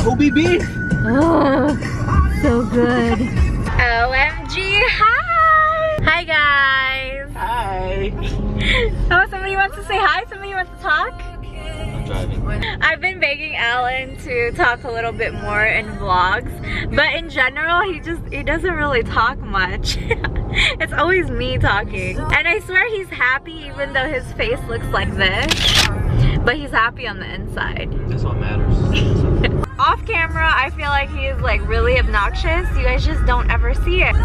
OBB. Oh, so good. OMG, hi! Hi guys! Hi. Oh, somebody wants to say hi? Somebody wants to talk? I'm driving. I've been begging Alan to talk a little bit more in vlogs, but in general, he doesn't really talk much. It's always me talking. And I swear he's happy even though his face looks like this, but he's happy on the inside. That's what matters. Off camera, I feel like he is like really obnoxious. You guys just don't ever see it.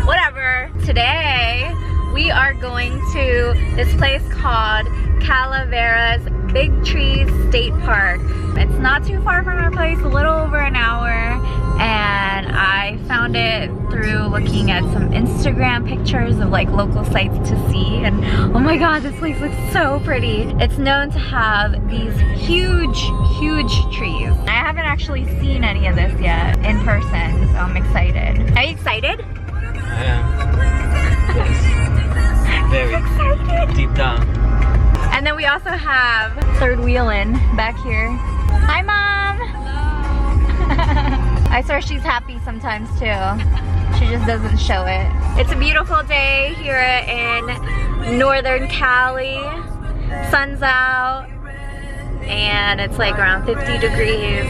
Whatever. Today, we are going to this place called Calaveras-big-trees-state-park. It's not too far from our place, a little over an hour, and I found it through looking at some Instagram pictures of like local sites to see, and oh my god, this place looks so pretty. It's known to have these huge trees. I haven't actually seen any of this yet in person, so I'm excited. Are you excited? I am. Yes. Very excited. Deep down. And then we also have third wheelin' back here. Hi, Mom! I swear she's happy sometimes too. She just doesn't show it. It's a beautiful day here in Northern Cali. Sun's out and it's like around 50 degrees.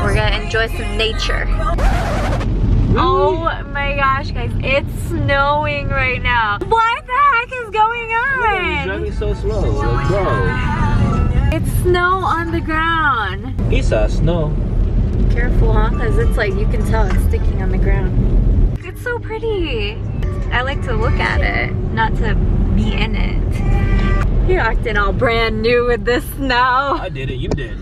We're gonna enjoy some nature. Oh my gosh, guys, it's snowing right now. What the heck is going on? You're driving so slow, like, bro. It's snow on the ground. Isa, snow. Careful, huh? Because it's like, you can tell it's sticking on the ground. It's so pretty. I like to look at it, not to be in it. You're acting all brand new with this snow. I did it, you did.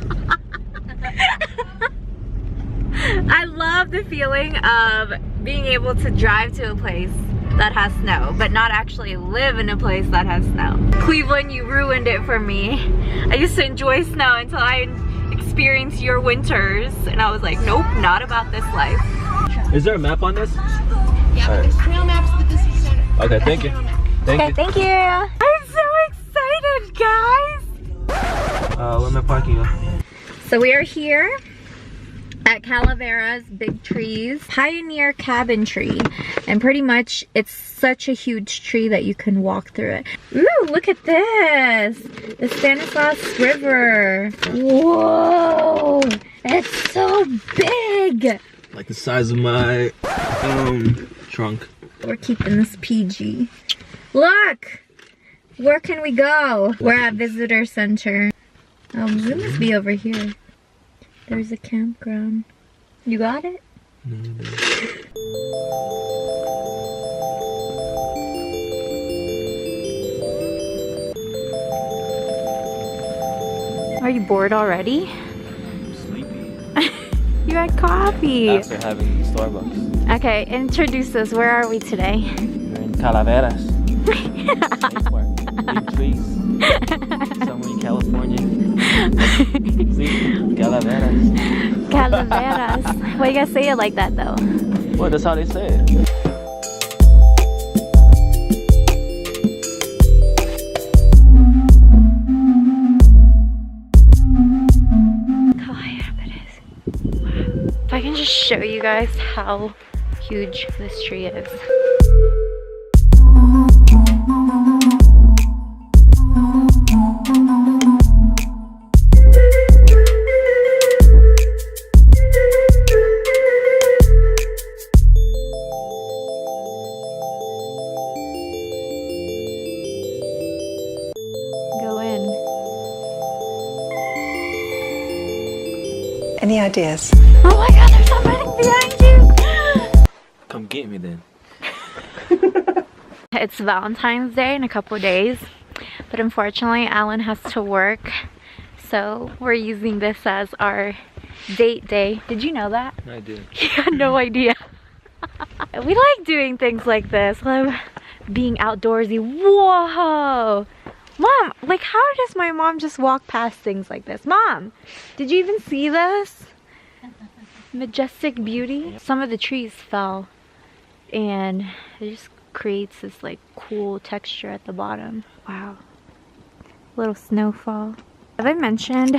I love the feeling of being able to drive to a place that has snow, but not actually live in a place that has snow. Cleveland, you ruined it for me. I used to enjoy snow until I experienced your winters, and I was like, nope, not about this life. Is there a map on this? Yeah, but there's trail maps, but this is center. Okay, thank you. Thank you. Thank you. I'm so excited, guys. Where am I parking at? So we are here at Calaveras Big Trees Pioneer Cabin Tree, and pretty much it's such a huge tree that you can walk through it. Ooh, look at this, the Stanislaus River. Whoa, it's so big, Like the size of my trunk. We're keeping this PG. Look, where can we go? We're at visitor center. Oh, we must be over here. There's a campground. You got it? No. Are you bored already? I'm sleepy. You had coffee. After having Starbucks. Okay, introduce us. Where are we today? We're in Calaveras. State-park. Big trees. Somewhere in California. See? Calaveras. Calaveras. Why you guys say it like that though? Well, that's how they say it. If I can just show you guys how huge this tree is. Go in. Any ideas? Oh my god, there's somebody behind you! Come get me then. It's Valentine's Day in a couple of days, but unfortunately Alan has to work, so we're using this as our date day. Did you know that? I did. You had no idea. We like doing things like this. Love being outdoorsy. Whoa! Mom, like how does my mom just walk past things like this? Mom, did you even see this? Majestic beauty. Some of the trees fell and it just creates this like cool texture at the bottom. Wow. Little snowfall. Have I mentioned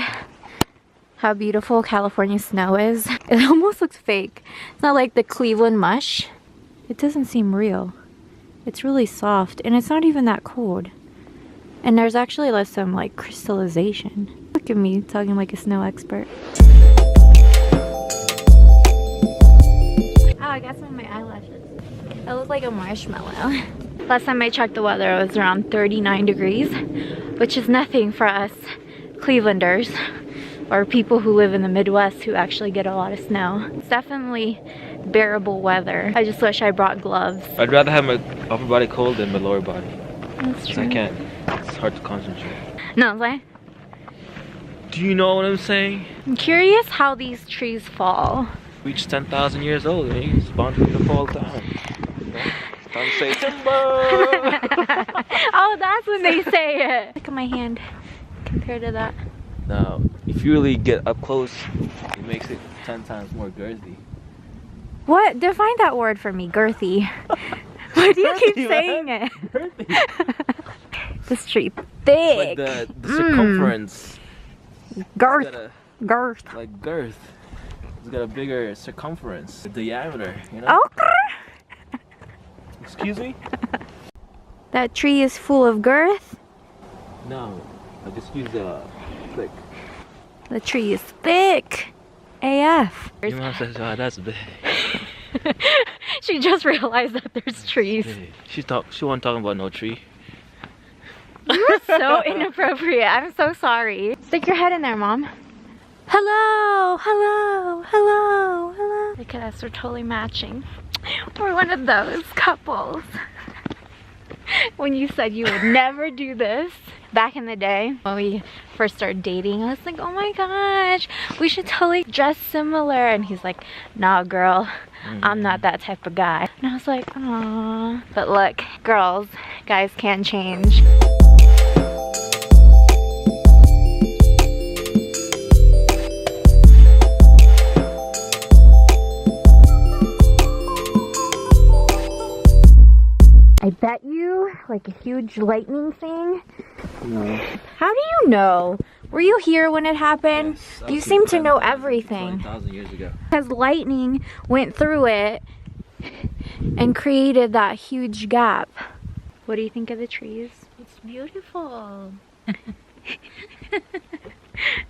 how beautiful California snow is. It almost looks fake. It's not like the Cleveland mush. It doesn't seem real. It's really soft and it's not even that cold. And there's actually less some like crystallization. Look at me talking like a snow expert. Oh, I got some of my eyelashes. I look like a marshmallow. Last time I checked the weather, it was around 39 degrees, which is nothing for us Clevelanders or people who live in the Midwest who actually get a lot of snow. It's definitely bearable weather. I just wish I brought gloves. I'd rather have my upper body cold than my lower body. That's true. I can't. It's hard to concentrate. No, like, Do you know what I'm saying? I'm curious how these trees fall. Reach 10,000 years old and it's bound to fall down. You know? Time to say timber! Oh, that's when they say it. Look at my hand compared to that. Now, if you really get up close, it makes it 10 times more girthy. What? Define that word for me, girthy. Why do you keep Girthy, saying man. it? Girthy. This tree thick. Like the circumference. Girth. It's got a, Girth. like girth. It's got a bigger circumference, diameter, you know? Oh. Excuse me? That tree is full of girth. No, I just used thick. The tree is thick. AF. Your mom says, oh, that's big. She just realized that there's trees. Big. She wasn't talking about no tree. You're so inappropriate. I'm so sorry. Stick your head in there, Mom. Hello, hello, hello, hello. Look at us, we're totally matching. We're one of those couples. When you said you would never do this back in the day when we first started dating, I was like, oh my gosh, we should totally dress similar. And he's like, nah, girl, I'm not that type of guy. And I was like, aww. But look, girls, guys can change. I bet you, like a huge lightning thing. No. How do you know? Were you here when it happened? Yes, You seem to know everything. 20,000 years ago. Because lightning went through it and created that huge gap. What do you think of the trees? It's beautiful.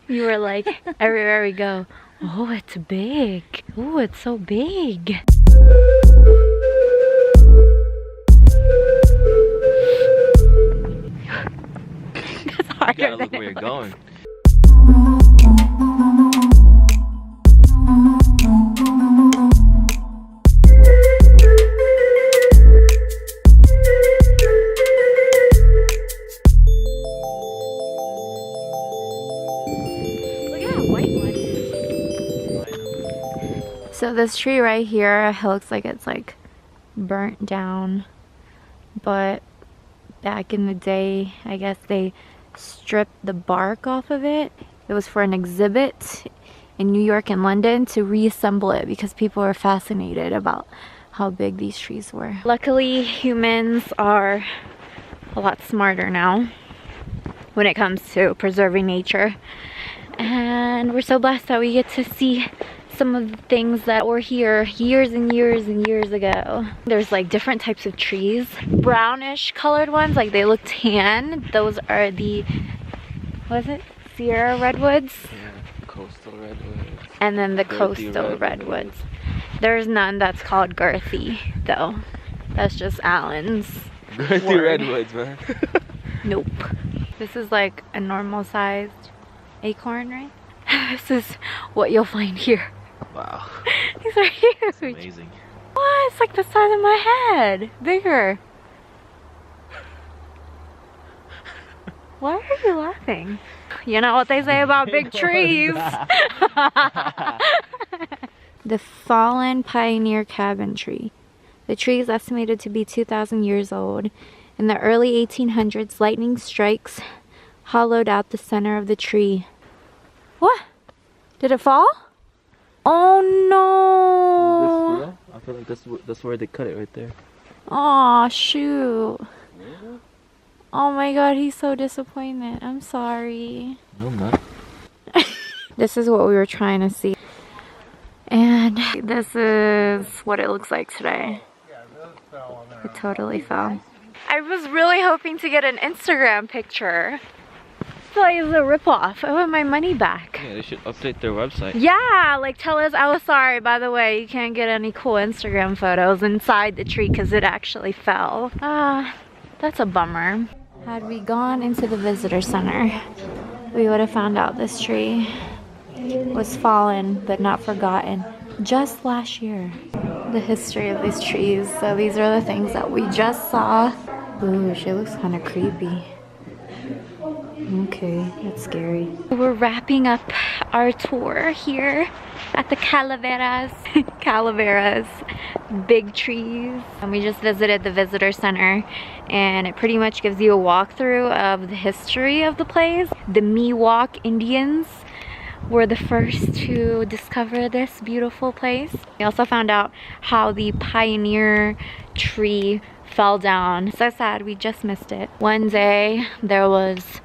You were like, everywhere we go, oh, it's big. Oh, it's so big. You gotta look where you're going. Look at that white one. So this tree right here, it looks like it's like burnt down, but back in the day, I guess they stripped the bark off of it. It was for an exhibit in New York and London to reassemble it because people were fascinated about how big these trees were. Luckily, humans are a lot smarter now when it comes to preserving nature. And we're so blessed that we get to see some of the things that were here years and years and years ago. There's like different types of trees. Brownish colored ones, like they look tan. Those are the, what is it? Sierra redwoods? Yeah, coastal redwoods. And then the Girthy coastal redwoods. There's none that's called girthy though. That's just Alan's Girthy word. redwoods, man. Nope. This is like a normal sized acorn, right? This is what you'll find here. Wow. These are huge. It's amazing. What? It's like the size of my head. Bigger. Why are you laughing? You know what they say about big trees. The fallen pioneer cabin tree. The tree is estimated to be 2,000 years old. In the early 1800s, lightning strikes hollowed out the center of the tree. What? Did it fall? Oh no! This, I feel like that's where they cut it right there. Aw, shoot. Oh my god, he's so disappointed. I'm sorry. No, I'm not. This is what we were trying to see. And this is what it looks like today. It totally fell. I was really hoping to get an Instagram picture. I feel like it was a ripoff. I want my money back. Yeah, they should update their website. Yeah, like tell us, I was sorry, by the way, you can't get any cool Instagram photos inside the tree because it actually fell. That's a bummer. Had we gone into the visitor center, we would have found out this tree was fallen but not forgotten just last year. The history of these trees. So these are the things that we just saw. Ooh, she looks kind of creepy. Okay, that's scary. We're wrapping up our tour here at the calaveras-big-trees. And we just visited the visitor center, and it pretty much gives you a walkthrough of the history of the place. The Miwok Indians were the first to discover this beautiful place. We also found out how the pioneer tree fell down. So sad, we just missed it. One day there was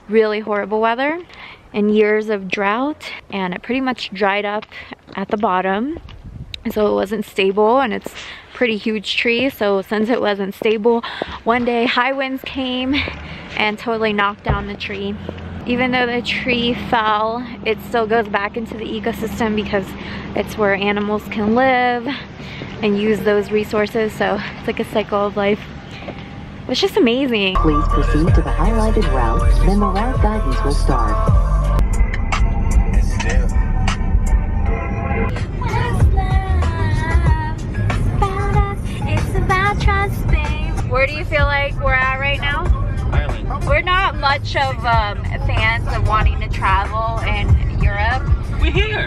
really horrible weather and years of drought, and it pretty much dried up at the bottom, so it wasn't stable, and it's a pretty huge tree. So since it wasn't stable, one day high winds came and totally knocked down the tree. Even though the tree fell, it still goes back into the ecosystem because it's where animals can live and use those resources. So it's like a cycle of life. It's just amazing. Please proceed to the highlighted route, then the route guidance will start. It's about trust, babe. Where do you feel like we're at right now? Ireland. We're not much of fans of wanting to travel in Europe. We're here.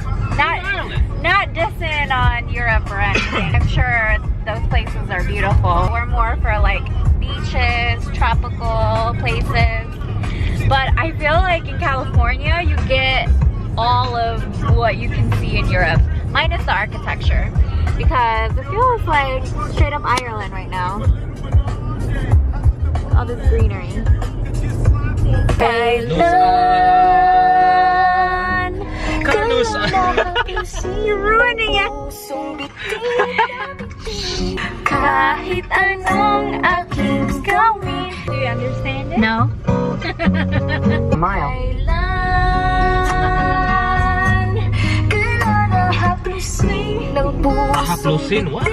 Not dissing on Europe or anything. I'm sure those places are beautiful. We're more for like beaches, tropical places. But I feel like in California, you get all of what you can see in Europe, minus the architecture. Because it feels like straight up Ireland right now. All this greenery. You're ruining it. Kahit anong aking gawin. Do you understand it? No. Mile. Haplusin? What?